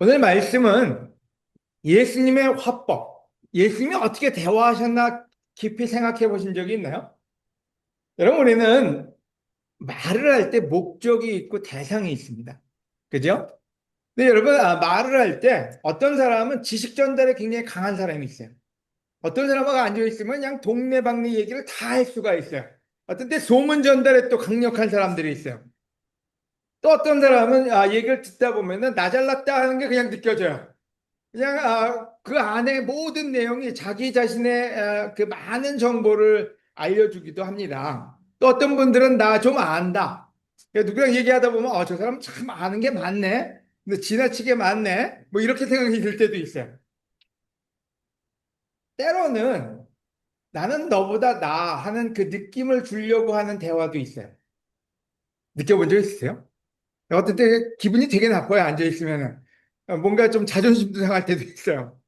오늘 말씀은 예수님의 화법, 예수님이 어떻게 대화하셨나 깊이 생각해 보신 적이 있나요? 여러분, 우리는 말을 할 때 목적이 있고 대상이 있습니다. 그죠? 근데 여러분, 말을 할 때 어떤 사람은 지식 전달에 굉장히 강한 사람이 있어요. 어떤 사람하고 앉아있으면 그냥 동네방네 얘기를 다 할 수가 있어요. 어떤 때 소문 전달에 또 강력한 사람들이 있어요. 또 어떤 사람은 얘기를 듣다 보면은 나 잘났다 하는 게 그냥 느껴져요. 그냥 그 안에 모든 내용이 자기 자신의 그 많은 정보를 알려주기도 합니다. 또 어떤 분들은 나 좀 안다. 누구랑 얘기하다 보면 저 사람 참 아는 게 많네. 근데 지나치게 많네. 뭐 이렇게 생각이 들 때도 있어요. 때로는 나는 너보다 나 하는 그 느낌을 주려고 하는 대화도 있어요. 느껴본 적 있으세요? 어떤 때 기분이 되게 나빠요. 앉아있으면은. 뭔가 좀 자존심도 상할 때도 있어요.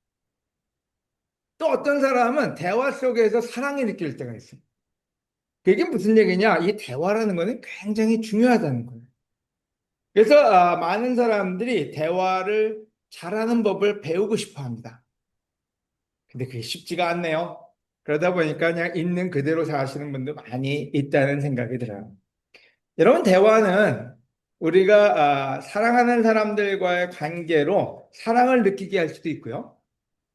또 어떤 사람은 대화 속에서 사랑이 느낄 때가 있어요. 그게 무슨 얘기냐? 이 대화라는 거는 굉장히 중요하다는 거예요. 그래서 많은 사람들이 대화를 잘하는 법을 배우고 싶어 합니다. 근데 그게 쉽지가 않네요. 그러다 보니까 그냥 있는 그대로 사시는 분도 많이 있다는 생각이 들어요. 여러분, 대화는 우리가 사랑하는 사람들과의 관계로 사랑을 느끼게 할 수도 있고요.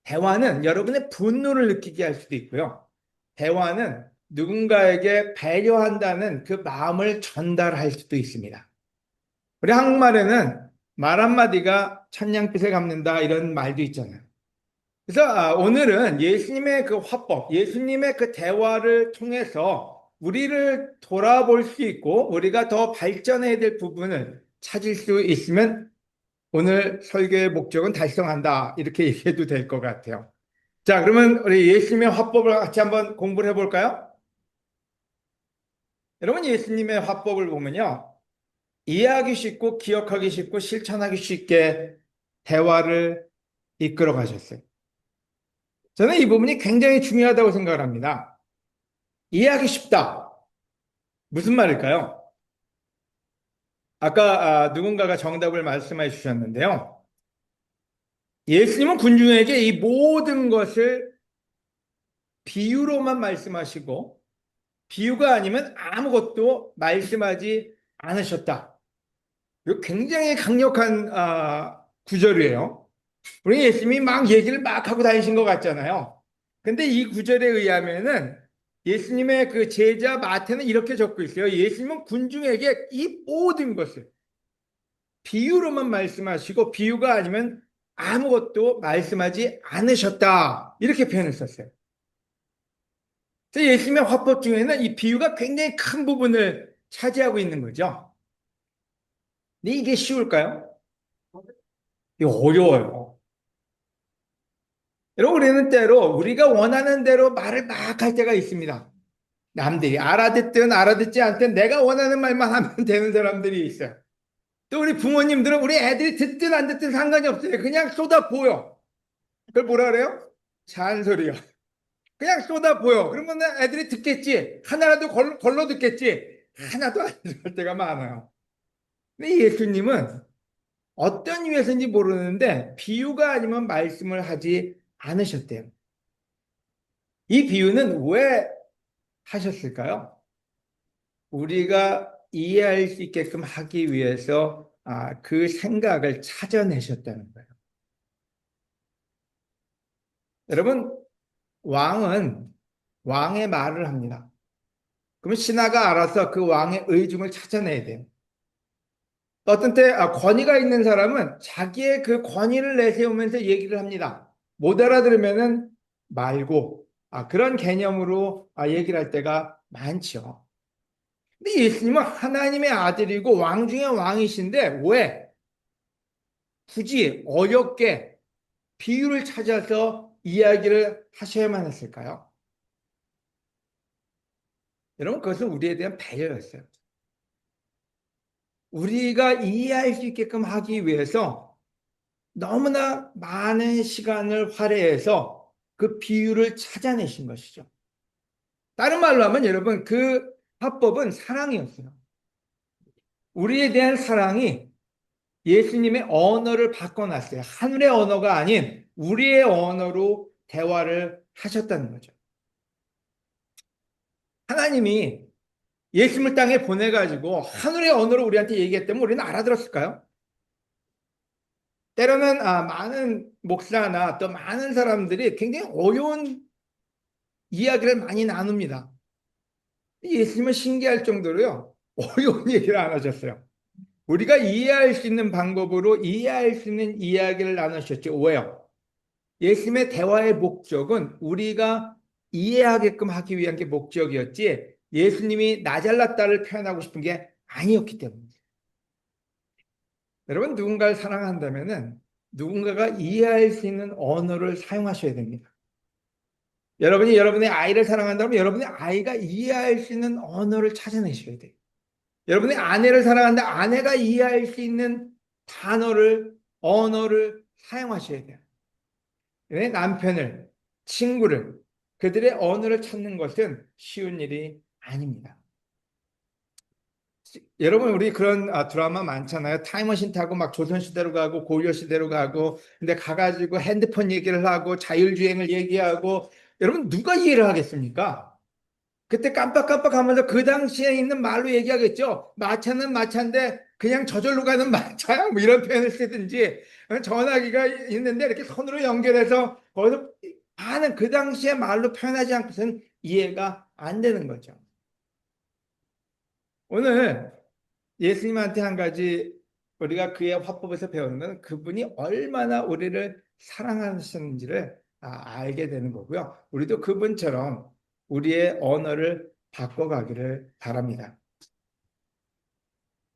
대화는 여러분의 분노를 느끼게 할 수도 있고요. 대화는 누군가에게 배려한다는 그 마음을 전달할 수도 있습니다. 우리 한국말에는 말 한마디가 천냥빚을 갚는다 이런 말도 있잖아요. 그래서 오늘은 예수님의 그 화법, 예수님의 그 대화를 통해서 우리를 돌아볼 수 있고 우리가 더 발전해야 될 부분을 찾을 수 있으면 오늘 설교의 목적은 달성한다 이렇게 얘기해도 될 것 같아요. 자, 그러면 우리 예수님의 화법을 같이 한번 공부를 해볼까요? 여러분, 예수님의 화법을 보면요. 이해하기 쉽고 기억하기 쉽고 실천하기 쉽게 대화를 이끌어 가셨어요. 저는 이 부분이 굉장히 중요하다고 생각을 합니다. 이해하기 쉽다. 무슨 말일까요? 아까 누군가가 정답을 말씀해 주셨는데요. 예수님은 군중에게 이 모든 것을 비유로만 말씀하시고 비유가 아니면 아무것도 말씀하지 않으셨다. 이거 굉장히 강력한 구절이에요. 우리 예수님이 막 얘기를 막 하고 다니신 것 같잖아요. 근데 이 구절에 의하면은 예수님의 그 제자 마태는 이렇게 적고 있어요. 예수님은 군중에게 이 모든 것을 비유로만 말씀하시고 비유가 아니면 아무것도 말씀하지 않으셨다. 이렇게 표현을 썼어요. 그래서 예수님의 화법 중에는 이 비유가 굉장히 큰 부분을 차지하고 있는 거죠. 근데 이게 쉬울까요? 이거 어려워요. 여러분, 우리는 때로 우리가 원하는 대로 말을 막 할 때가 있습니다. 남들이 알아듣든 알아듣지 않든 내가 원하는 말만 하면 되는 사람들이 있어요. 또 우리 부모님들은 우리 애들이 듣든 안 듣든 상관이 없어요. 그냥 쏟아부어요. 그걸 뭐라 그래요? 잔소리요. 그냥 쏟아부어. 그러면 애들이 듣겠지. 하나라도 걸러 듣겠지. 하나도 안 들을 때가 많아요. 근데 예수님은 어떤 이유에서인지 모르는데 비유가 아니면 말씀을 하지 않으셨대요. 이 비유는 왜 하셨을까요? 우리가 이해할 수 있게끔 하기 위해서 그 생각을 찾아내셨다는 거예요. 여러분, 왕은 왕의 말을 합니다. 그러면 신하가 알아서 그 왕의 의중을 찾아내야 돼요. 어떤 때 권위가 있는 사람은 자기의 그 권위를 내세우면서 얘기를 합니다. 못 알아들으면은 말고 그런 개념으로 얘기를 할 때가 많죠. 근데 예수님은 하나님의 아들이고 왕 중에 왕이신데 왜 굳이 어렵게 비유를 찾아서 이야기를 하셔야만 했을까요? 여러분, 그것은 우리에 대한 배려였어요. 우리가 이해할 수 있게끔 하기 위해서 너무나 많은 시간을 할애해서 그 비유를 찾아내신 것이죠. 다른 말로 하면 여러분, 그 화법은 사랑이었어요. 우리에 대한 사랑이 예수님의 언어를 바꿔놨어요. 하늘의 언어가 아닌 우리의 언어로 대화를 하셨다는 거죠. 하나님이 예수님을 땅에 보내가지고 하늘의 언어로 우리한테 얘기했다면 우리는 알아들었을까요? 때로는 많은 목사나 또 많은 사람들이 굉장히 어려운 이야기를 많이 나눕니다. 예수님은 신기할 정도로요, 어려운 얘기를 안 하셨어요. 우리가 이해할 수 있는 방법으로 이해할 수 있는 이야기를 나누셨죠. 왜요? 예수님의 대화의 목적은 우리가 이해하게끔 하기 위한 게 목적이었지, 예수님이 나 잘났다를 표현하고 싶은 게 아니었기 때문입니다. 여러분, 누군가를 사랑한다면은 누군가가 이해할 수 있는 언어를 사용하셔야 됩니다. 여러분이 여러분의 아이를 사랑한다면 여러분의 아이가 이해할 수 있는 언어를 찾아내셔야 돼요. 여러분의 아내를 사랑한다, 아내가 이해할 수 있는 단어를, 언어를 사용하셔야 돼요. 내 남편을, 친구를, 그들의 언어를 찾는 것은 쉬운 일이 아닙니다. 여러분, 우리 그런 드라마 많잖아요. 타임머신 타고 막 조선시대로 가고 고려시대로 가고, 근데 가가지고 핸드폰 얘기를 하고 자율주행을 얘기하고, 여러분 누가 이해를 하겠습니까? 그때 깜빡깜빡 하면서 그 당시에 있는 말로 얘기하겠죠. 마차는 마차인데 그냥 저절로 가는 마차야, 뭐 이런 표현을 쓰든지, 전화기가 있는데 이렇게 손으로 연결해서 거기서 하는 그 당시의 말로 표현하지 않고서는 이해가 안 되는 거죠. 오늘 예수님한테 한 가지 우리가 그의 화법에서 배우는 건 그분이 얼마나 우리를 사랑하시는지를 알게 되는 거고요. 우리도 그분처럼 우리의 언어를 바꿔가기를 바랍니다.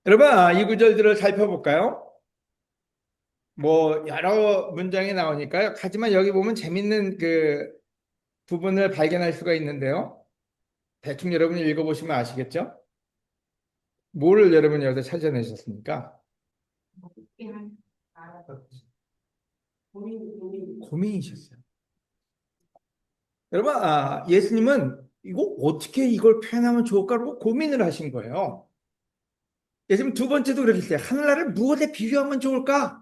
여러분, 이 구절들을 살펴볼까요? 뭐 여러 문장이 나오니까요. 하지만 여기 보면 재밌는 그 부분을 발견할 수가 있는데요. 대충 여러분이 읽어보시면 아시겠죠? 뭐를 여러분이 여기서 찾아내셨습니까? 고민이셨어요. 여러분, 예수님은 이거 어떻게 이걸 표현하면 좋을까라고 고민을 하신 거예요. 예수님 두 번째도 그렇게 했어요. 하늘나라를 무엇에 비교하면 좋을까?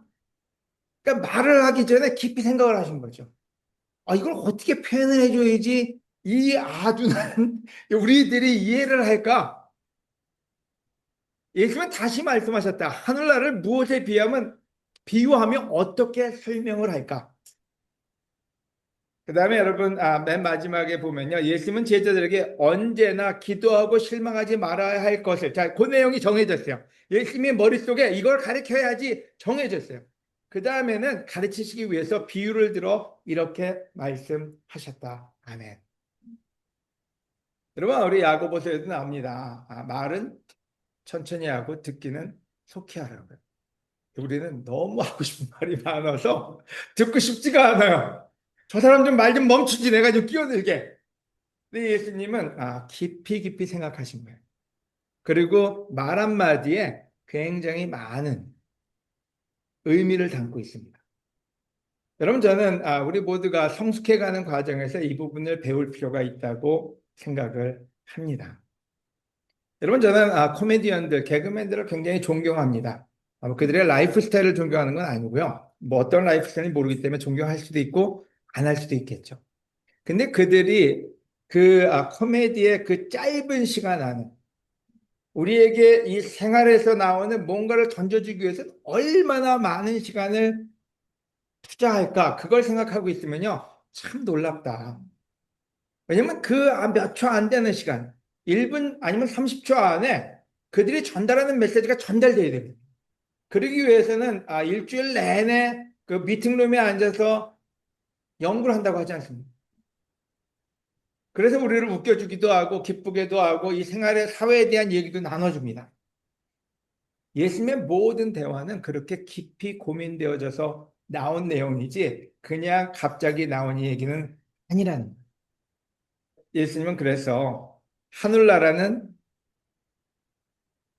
그러니까 말을 하기 전에 깊이 생각을 하신 거죠. 이걸 어떻게 표현을 해줘야지 이 아둔한 우리들이 이해를 할까? 예수님은 다시 말씀하셨다. 하늘나라를 무엇에 비유하면 어떻게 설명을 할까? 그 다음에 여러분, 맨 마지막에 보면요. 예수님은 제자들에게 언제나 기도하고 실망하지 말아야 할 것을. 자, 그 내용이 정해졌어요. 예수님의 머릿속에 이걸 가르쳐야지 정해졌어요. 그 다음에는 가르치시기 위해서 비유를 들어 이렇게 말씀하셨다. 아멘. 여러분, 우리 야고보서에도 나옵니다. 말은 천천히 하고 듣기는 속히 하라고요. 우리는 너무 하고 싶은 말이 많아서 듣고 싶지가 않아요. 저 사람 좀 말 좀 멈추지, 내가 좀 끼어들게. 근데 예수님은 깊이 깊이 생각하신 거예요. 그리고 말 한마디에 굉장히 많은 의미를 담고 있습니다. 여러분, 저는 우리 모두가 성숙해가는 과정에서 이 부분을 배울 필요가 있다고 생각을 합니다. 여러분, 저는 코미디언들, 개그맨들을 굉장히 존경합니다. 그들의 라이프 스타일을 존경하는 건 아니고요. 뭐 어떤 라이프 스타일인지 모르기 때문에 존경할 수도 있고 안 할 수도 있겠죠. 근데 그들이 그 코미디의 그 짧은 시간 안에 우리에게 이 생활에서 나오는 뭔가를 던져주기 위해서 얼마나 많은 시간을 투자할까? 그걸 생각하고 있으면요. 참 놀랍다. 왜냐면 그 몇 초 안 되는 시간, 1분 아니면 30초 안에 그들이 전달하는 메시지가 전달돼야 됩니다. 그러기 위해서는 일주일 내내 그 미팅룸에 앉아서 연구를 한다고 하지 않습니까? 그래서 우리를 웃겨주기도 하고 기쁘게도 하고 이 생활의 사회에 대한 얘기도 나눠줍니다. 예수님의 모든 대화는 그렇게 깊이 고민되어져서 나온 내용이지 그냥 갑자기 나온 얘기는 아니라는 거예요. 예수님은 그래서 하늘나라는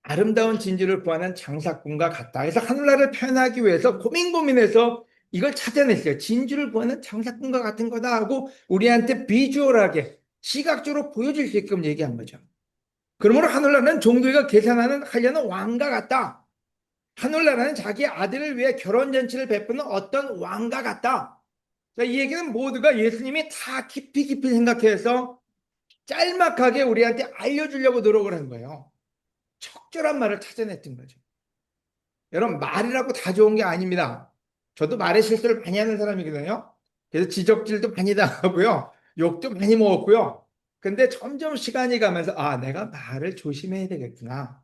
아름다운 진주를 구하는 장사꾼과 같다. 그래서 하늘나라를 표현하기 위해서 고민해서 이걸 찾아냈어요. 진주를 구하는 장사꾼과 같은 거다 하고 우리한테 비주얼하게 시각적으로 보여줄 수 있게끔 얘기한 거죠. 그러므로 하늘나라는 종교가 계산하는 하려는 왕과 같다. 하늘나라는 자기 아들을 위해 결혼잔치를 베푸는 어떤 왕과 같다. 자, 이 얘기는 모두가 예수님이 다 깊이 깊이 생각해서 짤막하게 우리한테 알려주려고 노력을 한 거예요. 적절한 말을 찾아냈던 거죠. 여러분, 말이라고 다 좋은 게 아닙니다. 저도 말의 실수를 많이 하는 사람이거든요. 그래서 지적질도 많이 당하고요. 욕도 많이 먹었고요. 근데 점점 시간이 가면서, 아, 내가 말을 조심해야 되겠구나.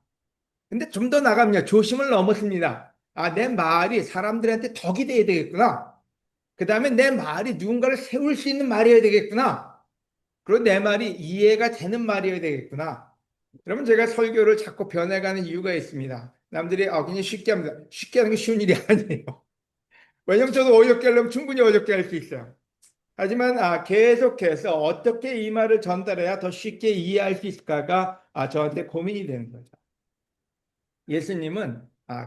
근데 좀 더 나가면 조심을 넘었습니다. 아, 내 말이 사람들한테 덕이 돼야 되겠구나. 그 다음에 내 말이 누군가를 세울 수 있는 말이어야 되겠구나. 그리고 내 말이 이해가 되는 말이어야 되겠구나. 여러분, 제가 설교를 자꾸 변해가는 이유가 있습니다. 남들이 그냥 쉽게 합니다. 쉽게 하는 게 쉬운 일이 아니에요. 왜냐면 저도 어렵게 하려면 충분히 어렵게 할 수 있어요. 하지만 계속해서 어떻게 이 말을 전달해야 더 쉽게 이해할 수 있을까가 저한테 고민이 되는 거죠. 예수님은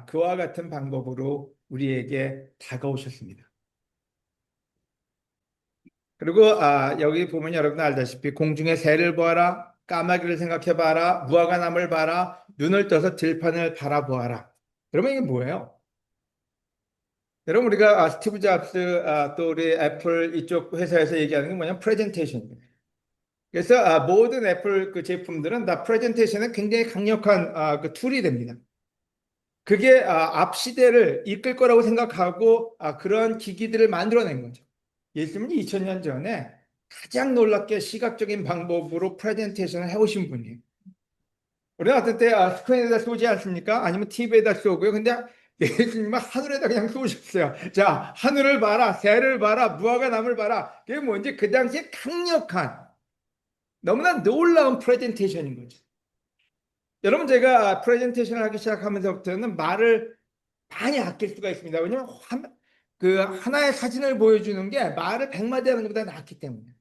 그와 같은 방법으로 우리에게 다가오셨습니다. 그리고 여기 보면 여러분 알다시피 공중의 새를 보아라, 까마귀를 생각해 봐라, 무화과나무를 봐라, 눈을 떠서 들판을 바라보아라. 여러분 이게 뭐예요? 여러분 우리가 스티브 잡스 또 우리 애플 이쪽 회사에서 얘기하는 게 뭐냐면 프레젠테이션입니다. 그래서 모든 애플 그 제품들은 다 프레젠테이션에 굉장히 강력한 그 툴이 됩니다. 그게 앞 시대를 이끌 거라고 생각하고 그런 기기들을 만들어낸 거죠. 예수님은 2000년 전에 가장 놀랍게 시각적인 방법으로 프레젠테이션을 해오신 분이에요. 우리는 어떤 때 스크린에다 쏘지 않습니까? 아니면 TV에다 쏘고요. 근데 예수님은 하늘에다 그냥 쏘셨어요. 자, 하늘을 봐라, 새를 봐라, 무화과나무를 봐라. 그게 뭔지 그 당시에 강력한 너무나 놀라운 프레젠테이션인 거죠. 여러분 제가 프레젠테이션을 하기 시작하면서부터는 말을 많이 아낄 수가 있습니다. 왜냐하면 그 하나의 사진을 보여주는 게 말을 100마디 하는 것보다 낫기 때문에.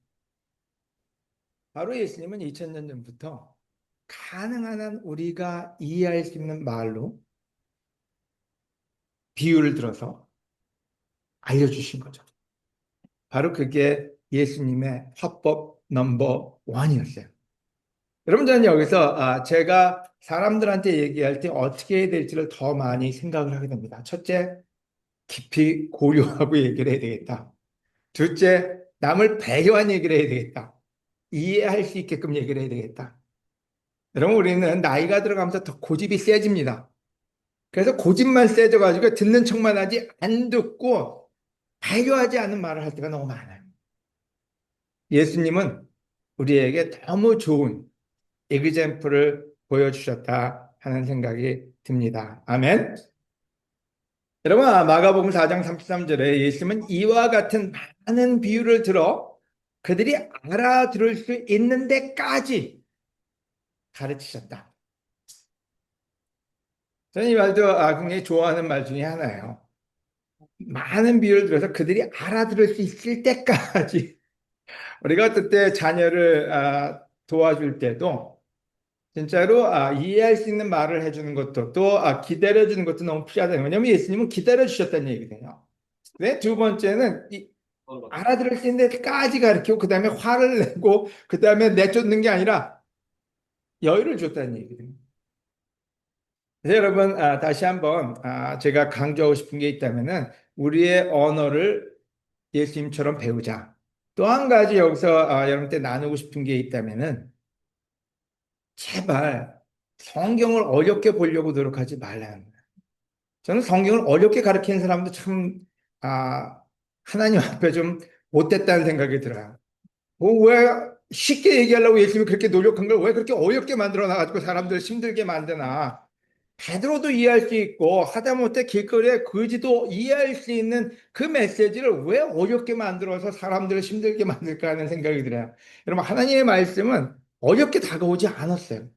바로 예수님은 2000년 전부터 가능한 한 우리가 이해할 수 있는 말로 비유를 들어서 알려주신 거죠. 바로 그게 예수님의 화법 넘버 원이었어요. 여러분 저는 여기서 제가 사람들한테 얘기할 때 어떻게 해야 될지를 더 많이 생각을 하게 됩니다. 첫째, 깊이 고려하고 얘기를 해야 되겠다. 둘째, 남을 배려한 얘기를 해야 되겠다. 이해할 수 있게끔 얘기를 해야 되겠다. 여러분, 우리는 나이가 들어가면서 더 고집이 세집니다. 그래서 고집만 세져가지고 듣는 척만 하지 안 듣고 배려하지 않는 말을 할 때가 너무 많아요. 예수님은 우리에게 너무 좋은 에그젬플을 보여주셨다 하는 생각이 듭니다. 아멘. 여러분, 마가복음 4장 33절에 예수님은 이와 같은 많은 비유를 들어 그들이 알아들을 수 있는 데까지 가르치셨다. 저는 이 말도 굉장히 좋아하는 말 중에 하나예요. 많은 비유를 들어서 그들이 알아들을 수 있을 때까지. 우리가 어떨 때 자녀를 도와줄 때도 진짜로 이해할 수 있는 말을 해주는 것도 또 기다려주는 것도 너무 필요하다. 왜냐하면 예수님은 기다려주셨다는 얘기거든요. 네, 두 번째는 알아들을 수 있는 데까지 가르치고 그 다음에 화를 내고 그 다음에 내쫓는 게 아니라 여유를 줬다는 얘기거든요. 그래서 여러분 다시 한번 제가 강조하고 싶은 게 있다면은 우리의 언어를 예수님처럼 배우자. 또 한 가지 여기서 여러분께 나누고 싶은 게 있다면은 제발 성경을 어렵게 보려고 노력하지 말라는 거예요. 저는 성경을 어렵게 가르치는 사람도 참 하나님 앞에 좀 못됐다는 생각이 들어요. 왜 쉽게 얘기하려고 예수님이 그렇게 노력한 걸 왜 그렇게 어렵게 만들어 놔가지고 사람들 힘들게 만드나? 베드로도 이해할 수 있고 하다못해 길거리에 거지도 이해할 수 있는 그 메시지를 왜 어렵게 만들어서 사람들을 힘들게 만들까 하는 생각이 들어요. 여러분 하나님의 말씀은 어렵게 다가오지 않았어요.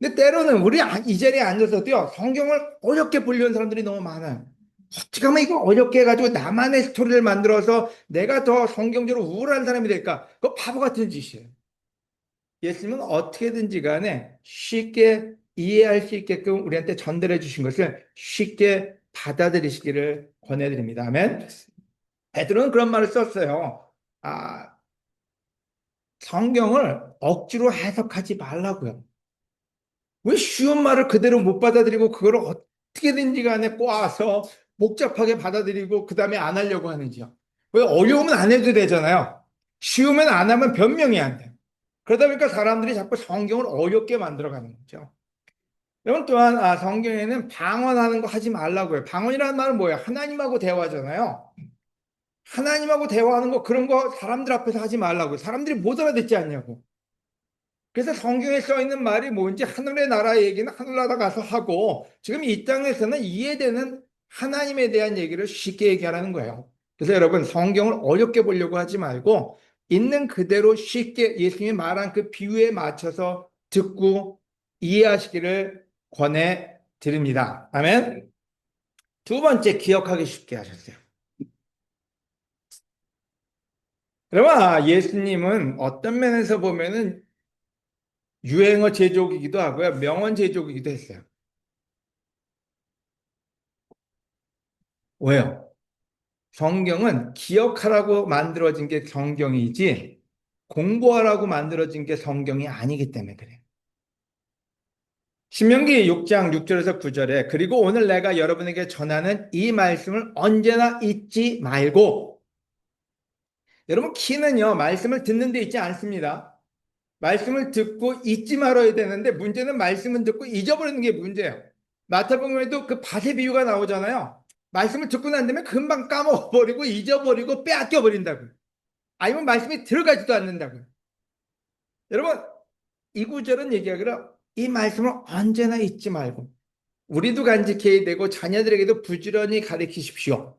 근데 때로는 우리 이 자리에 앉아서도요 성경을 어렵게 보려는 사람들이 너무 많아요. 어떻게 하면 이거 어렵게 해가지고 나만의 스토리를 만들어서 내가 더 성경적으로 우월한 사람이 될까? 그거 바보 같은 짓이에요. 예수님은 어떻게든지 간에 쉽게 이해할 수 있게끔 우리한테 전달해 주신 것을 쉽게 받아들이시기를 권해드립니다. 아멘. 베드로는 그런 말을 썼어요. 성경을 억지로 해석하지 말라고요. 왜 쉬운 말을 그대로 못 받아들이고 그걸 어떻게든지 간에 꼬아서 복잡하게 받아들이고 그 다음에 안 하려고 하는지요. 왜 어려우면 안 해도 되잖아요. 쉬우면 안 하면 변명이 안 돼요. 그러다 보니까 사람들이 자꾸 성경을 어렵게 만들어가는 거죠. 여러분 또한 성경에는 방언하는 거 하지 말라고요. 방언이라는 말은 뭐예요? 하나님하고 대화잖아요. 하나님하고 대화하는 거 그런 거 사람들 앞에서 하지 말라고요. 사람들이 못 알아듣지 않냐고. 그래서 성경에 써 있는 말이 뭔지 하늘의 나라 얘기는 하늘나라 가서 하고 지금 이 땅에서는 이해되는 하나님에 대한 얘기를 쉽게 얘기하라는 거예요. 그래서 여러분 성경을 어렵게 보려고 하지 말고 있는 그대로 쉽게 예수님이 말한 그 비유에 맞춰서 듣고 이해하시기를 권해 드립니다. 아멘. 두 번째 기억하기 쉽게 하셨어요. 여러분, 예수님은 어떤 면에서 보면은 유행어 제조기이기도 하고요. 명언 제조기이기도 했어요. 왜요? 성경은 기억하라고 만들어진 게 성경이지 공부하라고 만들어진 게 성경이 아니기 때문에 그래요. 신명기 6장 6절에서 9절에 그리고 오늘 내가 여러분에게 전하는 이 말씀을 언제나 잊지 말고 여러분 키는요 말씀을 듣는 데 있지 않습니다. 말씀을 듣고 잊지 말아야 되는데 문제는 말씀은 듣고 잊어버리는 게 문제예요. 마태복음에도 그 밭의 비유가 나오잖아요. 말씀을 듣고 난 다음에 금방 까먹어버리고 잊어버리고 빼앗겨버린다고요. 아니면 말씀이 들어가지도 않는다고요. 여러분 이 구절은 얘기하기를 이 말씀을 언제나 잊지 말고 우리도 간직해야 되고 자녀들에게도 부지런히 가르치십시오.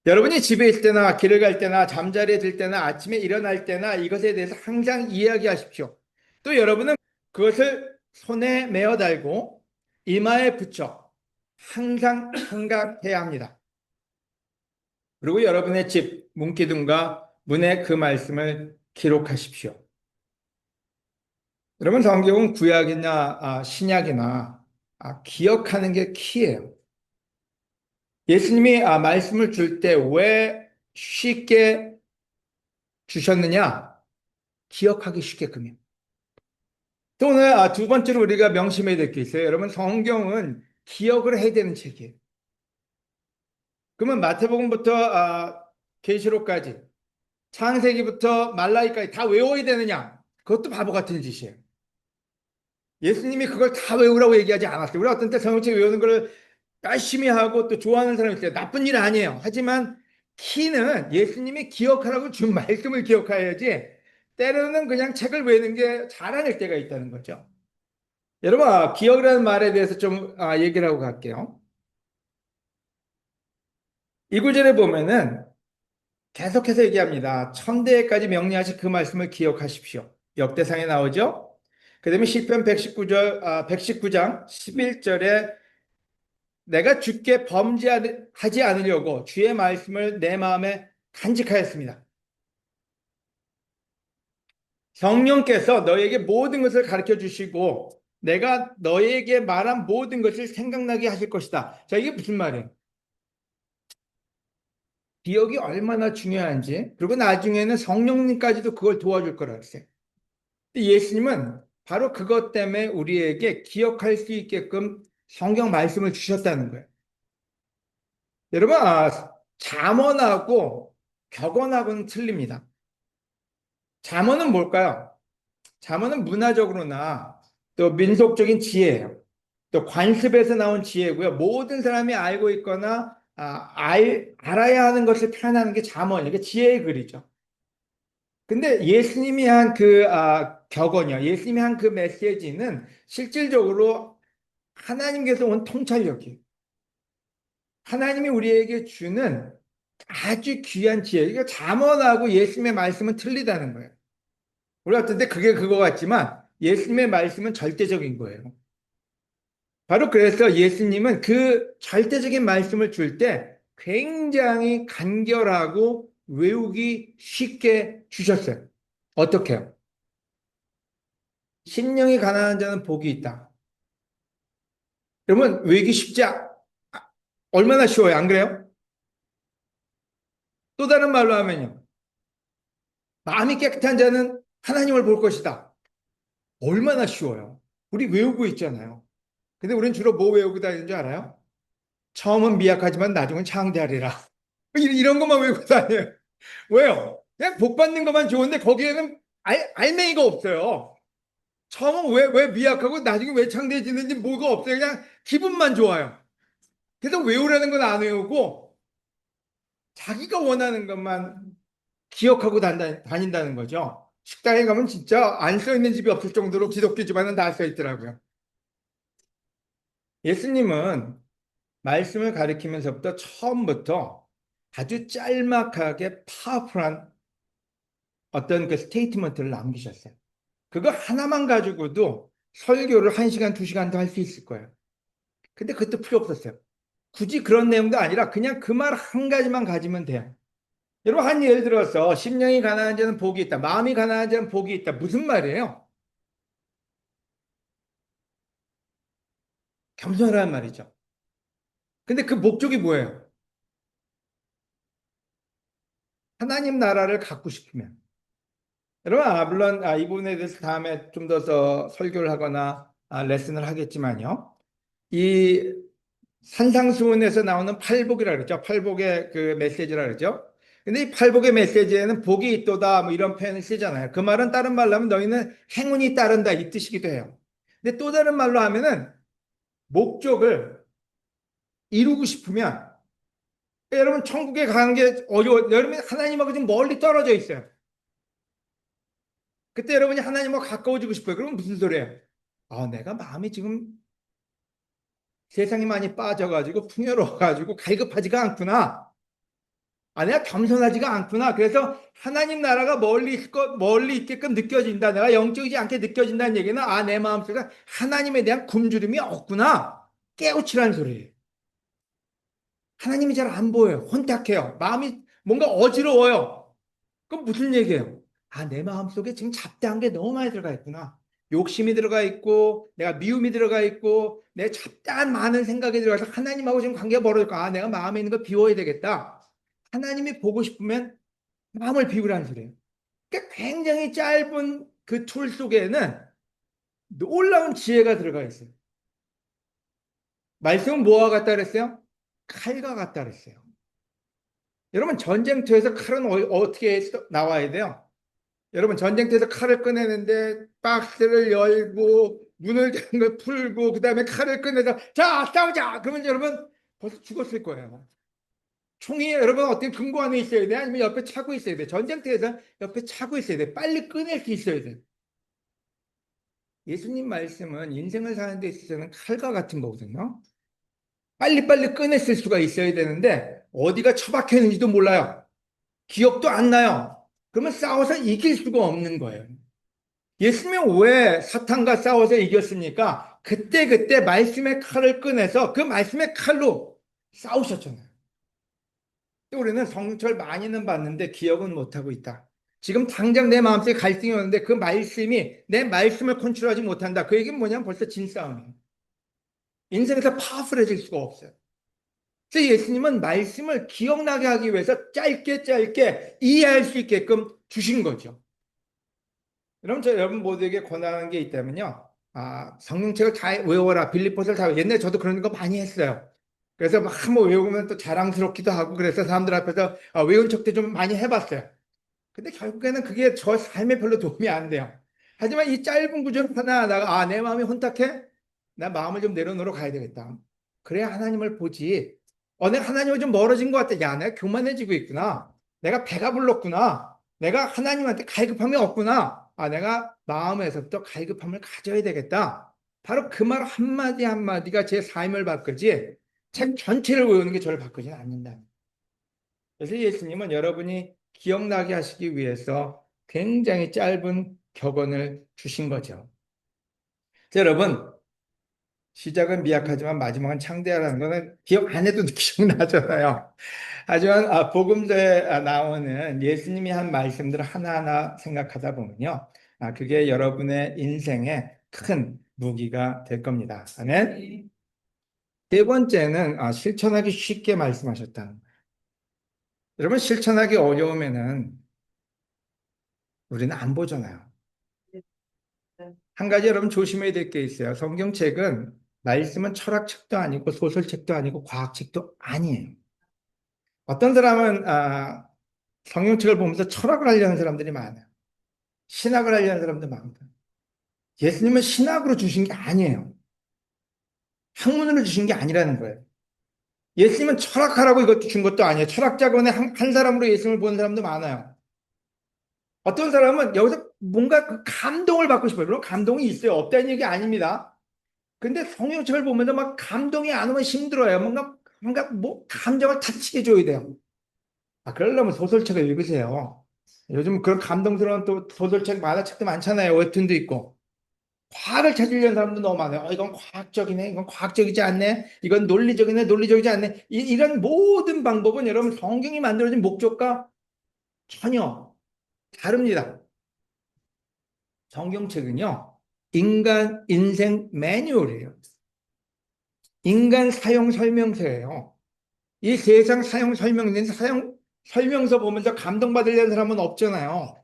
여러분이 집에 있을 때나 길을 갈 때나 잠자리에 들 때나 아침에 일어날 때나 이것에 대해서 항상 이야기하십시오. 또 여러분은 그것을 손에 메어 달고 이마에 붙여 항상 생각해야 합니다. 그리고 여러분의 집 문기둥과 문에 그 말씀을 기록하십시오. 여러분 성경은 구약이나 신약이나 기억하는 게 키예요. 예수님이 말씀을 줄 때 왜 쉽게 주셨느냐? 기억하기 쉽게끔요. 또 오늘 두 번째로 우리가 명심해야 될 게 있어요. 여러분 성경은 기억을 해야 되는 책이에요. 그러면 마태복음부터 계시록까지 창세기부터 말라기까지 다 외워야 되느냐? 그것도 바보 같은 짓이에요. 예수님이 그걸 다 외우라고 얘기하지 않았어요. 우리 어떤 때 성경책 외우는 걸 열심히 하고 또 좋아하는 사람이 있어요. 나쁜 일은 아니에요. 하지만 키는 예수님이 기억하라고 준 말씀을 기억해야지 때로는 그냥 책을 외우는 게 잘하는 때가 있다는 거죠. 여러분, 기억이라는 말에 대해서 좀 얘기를 하고 갈게요. 이 구절에 보면은 계속해서 얘기합니다. 천대까지 명령하신 그 말씀을 기억하십시오. 역대상에 나오죠? 그 다음에 시편 119장 11절에 내가 주께 범죄하지 않으려고 주의 말씀을 내 마음에 간직하였습니다. 성령께서 너에게 모든 것을 가르쳐 주시고 내가 너에게 말한 모든 것을 생각나게 하실 것이다. 자, 이게 무슨 말이에요? 기억이 얼마나 중요한지, 그리고 나중에는 성령님까지도 그걸 도와줄 거라 했어요. 예수님은 바로 그것 때문에 우리에게 기억할 수 있게끔 성경 말씀을 주셨다는 거예요. 여러분, 잠언하고 격언하고는 틀립니다. 잠언은 뭘까요? 잠언은 문화적으로나 또 민속적인 지혜예요. 또 관습에서 나온 지혜고요. 모든 사람이 알고 있거나 알아야 하는 것을 표현하는 게 잠언, 이게 지혜의 글이죠. 근데 예수님이 한 그 격언이요. 예수님이 한 그 메시지는 실질적으로 하나님께서 온 통찰력이에요. 하나님이 우리에게 주는 아주 귀한 지혜. 이거 잠언하고 예수님의 말씀은 틀리다는 거예요. 우리 어떤데 그게 그거 같지만 예수님의 말씀은 절대적인 거예요. 바로 그래서 예수님은 그 절대적인 말씀을 줄 때 굉장히 간결하고 외우기 쉽게 주셨어요. 어떻게요? 심령이 가난한 자는 복이 있다. 여러분, 외우기 쉽지 얼마나 쉬워요? 안 그래요? 또 다른 말로 하면요. 마음이 깨끗한 자는 하나님을 볼 것이다. 얼마나 쉬워요. 우리 외우고 있잖아요. 근데 우리는 주로 뭐 외우고 다니는 줄 알아요? 처음은 미약하지만 나중은 창대하리라. 이런 것만 외우고 다녀요. 왜요? 그냥 복 받는 것만 좋은데 거기에는 알맹이가 없어요. 처음은 왜 미약하고 나중에 왜 창대해지는지 뭐가 없어요. 그냥 기분만 좋아요. 그래서 외우라는 건 안 외우고 자기가 원하는 것만 기억하고 다닌다는 거죠. 식당에 가면 진짜 안 써 있는 집이 없을 정도로 기독교 집안은 다 써 있더라고요. 예수님은 말씀을 가리키면서부터 처음부터 아주 짤막하게 파워풀한 어떤 그 스테이트먼트를 남기셨어요. 그거 하나만 가지고도 설교를 1시간, 2시간도 할 수 있을 거예요. 근데 그것도 필요 없었어요. 굳이 그런 내용도 아니라 그냥 그 말 한 가지만 가지면 돼요. 여러분, 한 예를 들어서 심령이 가난한 자는 복이 있다. 마음이 가난한 자는 복이 있다. 무슨 말이에요? 겸손하란 말이죠. 근데 그 목적이 뭐예요? 하나님 나라를 갖고 싶으면. 여러분, 물론 이 부분에 대해서 다음에 좀 더 설교를 하거나 레슨을 하겠지만요. 이 산상수훈에서 나오는 팔복이라 그러죠. 팔복의 그 메시지라 그러죠. 근데 이 팔복의 메시지에는 복이 있도다 뭐 이런 표현을 쓰잖아요. 그 말은 다른 말로 하면 너희는 행운이 따른다 이 뜻이기도 해요. 근데 또 다른 말로 하면은 목적을 이루고 싶으면 여러분 천국에 가는 게 어려워. 여러분 하나님하고 좀 멀리 떨어져 있어요. 그때 여러분이 하나님하고 가까워지고 싶어요. 그러면 무슨 소리예요? 내가 마음이 지금 세상에 많이 빠져가지고 풍요로워가지고 갈급하지가 않구나. 내가 겸손하지가 않구나. 그래서 하나님 나라가 멀리 있게끔 느껴진다. 내가 영적이지 않게 느껴진다는 얘기는 내 마음속에 하나님에 대한 굶주림이 없구나. 깨우치라는 소리예요. 하나님이 잘 안 보여요. 혼탁해요. 마음이 뭔가 어지러워요. 그럼 무슨 얘기예요? 내 마음속에 지금 잡다한 게 너무 많이 들어가 있구나. 욕심이 들어가 있고, 내가 미움이 들어가 있고, 내 잡다한 많은 생각이 들어가서 하나님하고 지금 관계가 멀어질까? 내가 마음에 있는 거 비워야 되겠다. 하나님이 보고 싶으면 마음을 비우라는 소리예요. 그러니까 굉장히 짧은 그 툴 속에는 놀라운 지혜가 들어가 있어요. 말씀은 뭐와 같다 그랬어요? 칼과 같다 그랬어요. 여러분 전쟁터에서 칼은 어떻게 나와야 돼요? 여러분 전쟁터에서 칼을 꺼내는데 박스를 열고 문을 잠글 풀고 그다음에 칼을 꺼내서 자 싸우자 그러면 여러분 벌써 죽었을 거예요. 총이 여러분 어떻게 금고 안에 있어야 돼? 아니면 옆에 차고 있어야 돼? 전쟁터에서 옆에 차고 있어야 돼. 빨리 꺼낼 수 있어야 돼. 예수님 말씀은 인생을 사는 데 있어서는 칼과 같은 거거든요. 빨리빨리 꺼냈을 수가 있어야 되는데 어디가 처박혀 있는지도 몰라요. 기억도 안 나요. 그러면 싸워서 이길 수가 없는 거예요. 예수님은 왜 사탄과 싸워서 이겼습니까? 그때그때 말씀의 칼을 꺼내서 그 말씀의 칼로 싸우셨잖아요. 우리는 성철 많이는 봤는데 기억은 못하고 있다. 지금 당장 내 마음속에 갈등이 오는데 그 말씀이 내 말씀을 컨트롤하지 못한다. 그 얘기는 뭐냐면 벌써 진싸움이에요. 인생에서 파워풀해질 수가 없어요. 그래서 예수님은 말씀을 기억나게 하기 위해서 짧게 짧게 이해할 수 있게끔 주신 거죠. 그럼 여러분 모두에게 권하는 게 있다면요. 성경책을 다 외워라. 빌립보서를 다 옛날에 저도 그런 거 많이 했어요. 그래서 막 뭐 외우면 또 자랑스럽기도 하고 그래서 사람들 앞에서 외운 척도 좀 많이 해봤어요. 근데 결국에는 그게 저 삶에 별로 도움이 안 돼요. 하지만 이 짧은 구절 하나하나가 내 마음이 혼탁해? 나 마음을 좀 내려놓으러 가야 되겠다. 그래야 하나님을 보지. 내가 하나님을 좀 멀어진 것 같아. 야, 내가 교만해지고 있구나. 내가 배가 불렀구나. 내가 하나님한테 갈급함이 없구나. 내가 마음에서부터 갈급함을 가져야 되겠다. 바로 그 말 한마디 한마디가 제 삶을 바꾸지. 책 전체를 외우는 게 저를 바꾸지는 않는다. 그래서 예수님은 여러분이 기억나게 하시기 위해서 굉장히 짧은 격언을 주신 거죠. 자, 여러분, 시작은 미약하지만 마지막은 창대하라는 거는 기억 안 해도 기억나잖아요. 하지만 복음서에 나오는 예수님이 한 말씀들을 하나하나 생각하다 보면요. 그게 여러분의 인생에 큰 무기가 될 겁니다. 아멘. 세 번째는 실천하기 쉽게 말씀하셨다는 거예요. 여러분 실천하기 어려우면은 우리는 안 보잖아요. 한 가지 여러분 조심해야 될 게 있어요. 성경책은 말씀은 철학책도 아니고 소설책도 아니고 과학책도 아니에요. 어떤 사람은 성경책을 보면서 철학을 하려는 사람들이 많아요. 신학을 하려는 사람도 많고. 예수님은 신학으로 주신 게 아니에요. 학문으로 주신 게 아니라는 거예요. 예수님은 철학하라고 이것도 준 것도 아니에요. 철학자건의 한 사람으로 예수님을 보는 사람도 많아요. 어떤 사람은 여기서 뭔가 그 감동을 받고 싶어요. 물론 감동이 있어요. 없다는 얘기 아닙니다. 근데 성경책을 보면서 막 감동이 안 오면 힘들어요. 뭔가 뭐 감정을 타치게 줘야 돼요. 그러려면 소설책을 읽으세요. 요즘 그런 감동스러운 또 소설책, 만화책도 많잖아요. 웹툰도 있고. 과학을 찾으려는 사람도 너무 많아요. 이건 과학적이네. 이건 과학적이지 않네. 이건 논리적이네. 논리적이지 않네. 이런 모든 방법은 여러분 성경이 만들어진 목적과 전혀 다릅니다. 성경책은요, 인간 인생 매뉴얼이에요. 인간 사용 설명서예요. 이 세상 사용 설명서는 사용 설명서 보면서 감동받으려는 사람은 없잖아요.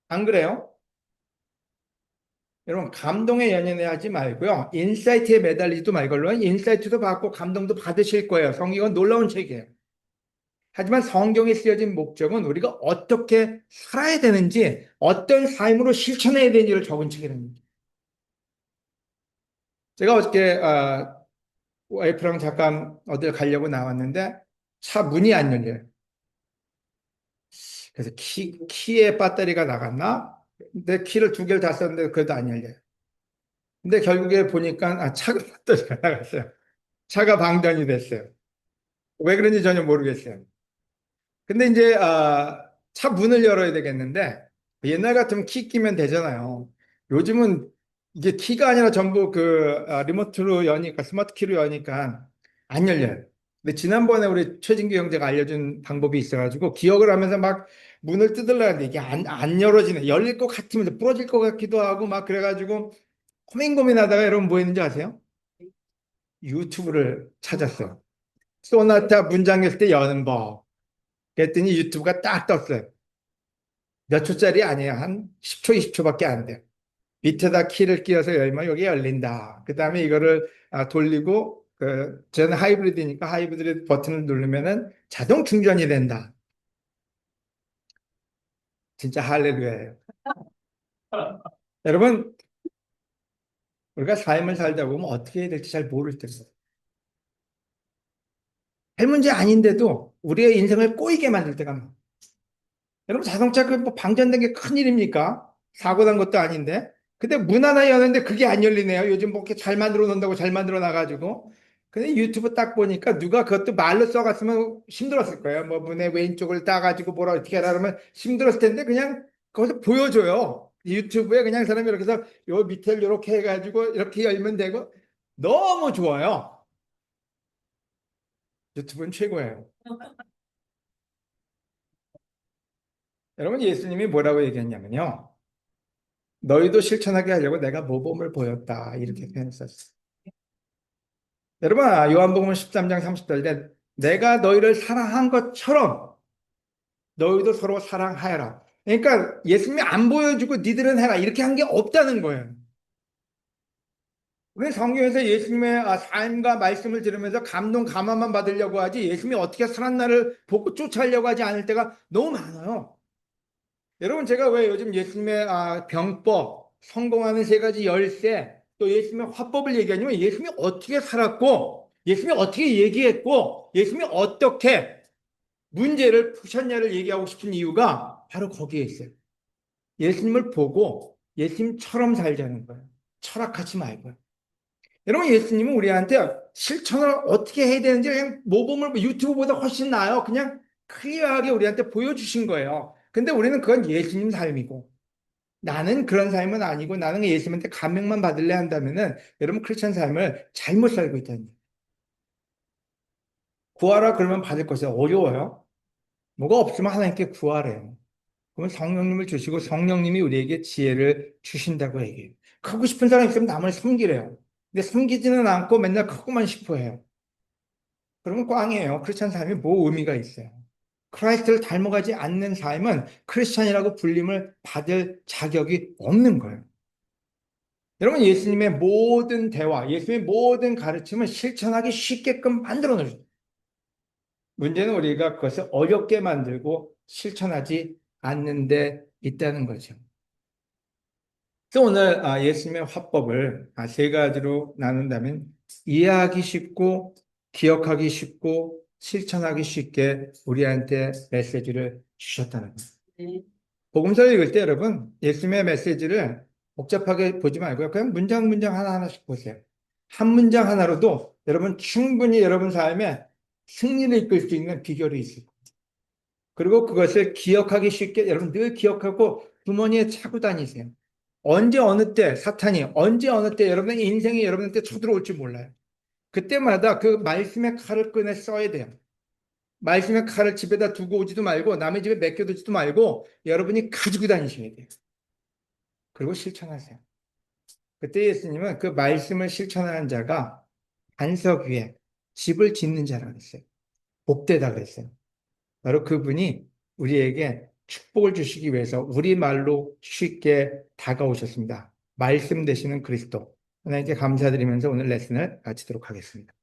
안 그래요? 여러분, 감동에 연연하지 말고요. 인사이트에 매달리지도 말고, 물론 인사이트도 받고 감동도 받으실 거예요. 성경은 놀라운 책이에요. 하지만 성경에 쓰여진 목적은 우리가 어떻게 살아야 되는지, 어떤 삶으로 실천해야 되는지를 적은 책이랍니다. 제가 어저께 와이프랑 잠깐 어딜 가려고 나왔는데 차 문이 안 열려요. 그래서 키에 배터리가 나갔나? 근데 키를 두 개를 다 썼는데 그래도 안 열려요. 근데 결국에 보니까 차가 배터리가 나갔어요. 차가 방전이 됐어요. 왜 그런지 전혀 모르겠어요. 근데 이제 차 문을 열어야 되겠는데 옛날 같으면 키 끼면 되잖아요. 요즘은 이게 키가 아니라 전부 리모트로 여니까 스마트 키로 여니까 안 열려요. 근데 지난번에 우리 최진규 형제가 알려준 방법이 있어가지고 기억을 하면서 막 문을 뜯으려는데 이게 안 열어지네. 열릴 것 같으면서 부러질 것 같기도 하고 막 그래가지고 고민하다가 여러분 뭐 했는지 아세요? 유튜브를 찾았어요. 소나타 문 잠겼을 때 여는 법. 그랬더니 유튜브가 딱 떴어요. 몇 초짜리 아니에요. 한 10초, 20초밖에 안 돼요. 밑에다 키를 끼워서 열면 여기 열린다. 그 다음에 이거를 돌리고, 저는 하이브리드니까 하이브리드 버튼을 누르면은 자동 충전이 된다. 진짜 할렐루야예요. 여러분, 우리가 삶을 살다 보면 어떻게 해야 될지 잘 모를 때가 있어요. 할 문제 아닌데도 우리의 인생을 꼬이게 만들 때가 많아요. 여러분 자동차 그뭐 방전된 게 큰일입니까? 사고 난 것도 아닌데. 근데 문 하나 여는데 그게 안 열리네요. 요즘 뭐 이렇게 잘 만들어 놓는다고 잘 만들어 놔가지고. 근데 유튜브 딱 보니까 누가 그것도 말로 써갔으면 힘들었을 거예요. 뭐 문의 왼쪽을 따가지고 뭐라 어떻게 하라 그러면 힘들었을 텐데 그냥 거기서 보여줘요. 유튜브에 그냥 사람이 이렇게 해서 요 밑에를 이렇게 해가지고 이렇게 열면 되고 너무 좋아요. 유튜브는 최고예요. 여러분 예수님이 뭐라고 얘기했냐면요. 너희도 실천하게 하려고 내가 모범을 보였다. 이렇게 표현했었어요. 여러분, 요한복음 13장 30절에 내가 너희를 사랑한 것처럼 너희도 서로 사랑하여라. 그러니까 예수님이 안 보여주고 니들은 해라. 이렇게 한 게 없다는 거예요. 왜 성경에서 예수님의 삶과 말씀을 들으면서 감동, 감화만 받으려고 하지 예수님이 어떻게 살았나를 보고 쫓아가려고 하지 않을 때가 너무 많아요. 여러분 제가 왜 요즘 예수님의 병법, 성공하는 세 가지 열쇠, 또 예수님의 화법을 얘기하냐면 예수님이 어떻게 살았고, 예수님이 어떻게 얘기했고, 예수님이 어떻게 문제를 푸셨냐를 얘기하고 싶은 이유가 바로 거기에 있어요. 예수님을 보고 예수님처럼 살자는 거예요. 철학하지 말고요. 여러분 예수님은 우리한테 실천을 어떻게 해야 되는지 그냥 모범을 유튜브보다 훨씬 나아요. 그냥 클리어하게 우리한테 보여주신 거예요. 근데 우리는 그건 예수님 삶이고 나는 그런 삶은 아니고 나는 예수님한테 감명만 받을래 한다면은 여러분 크리스천 삶을 잘못 살고 있다는 거예요. 구하라 그러면 받을 것이 어려워요. 뭐가 없으면 하나님께 구하래요. 그러면 성령님을 주시고 성령님이 우리에게 지혜를 주신다고 얘기해요. 크고 싶은 사람 있으면 남을 섬기래요. 근데 섬기지는 않고 맨날 크고만 싶어 해요. 그러면 꽝이에요. 크리스천 삶이 뭐 의미가 있어요. 크라이스트를 닮아가지 않는 삶은 크리스천이라고 불림을 받을 자격이 없는 거예요. 여러분, 예수님의 모든 대화, 예수님의 모든 가르침을 실천하기 쉽게끔 만들어 놓으셨어요. 문제는 우리가 그것을 어렵게 만들고 실천하지 않는 데 있다는 거죠. 그래서 오늘 예수님의 화법을 세 가지로 나눈다면 이해하기 쉽고 기억하기 쉽고 실천하기 쉽게 우리한테 메시지를 주셨다는 거예요. 복음서를 읽을 때 여러분 예수님의 메시지를 복잡하게 보지 말고요. 그냥 문장 문장 하나하나씩 보세요. 한 문장 하나로도 여러분 충분히 여러분 삶에 승리를 이끌 수 있는 비결이 있어요. 그리고 그것을 기억하기 쉽게 여러분 늘 기억하고 주머니에 차고 다니세요. 언제 어느 때 사탄이 언제 어느 때 여러분의 인생이 여러분한테 쳐들어올지 몰라요. 그때마다 그 말씀의 칼을 꺼내 써야 돼요. 말씀의 칼을 집에다 두고 오지도 말고 남의 집에 맡겨두지도 말고 여러분이 가지고 다니셔야 돼요. 그리고 실천하세요. 그때 예수님은 그 말씀을 실천하는 자가 반석 위에 집을 짓는 자라고 했어요. 복되다 그랬어요. 바로 그분이 우리에게 축복을 주시기 위해서 우리말로 쉽게 다가오셨습니다. 말씀 되시는 그리스도. 하나님께 감사드리면서 오늘 레슨을 마치도록 하겠습니다.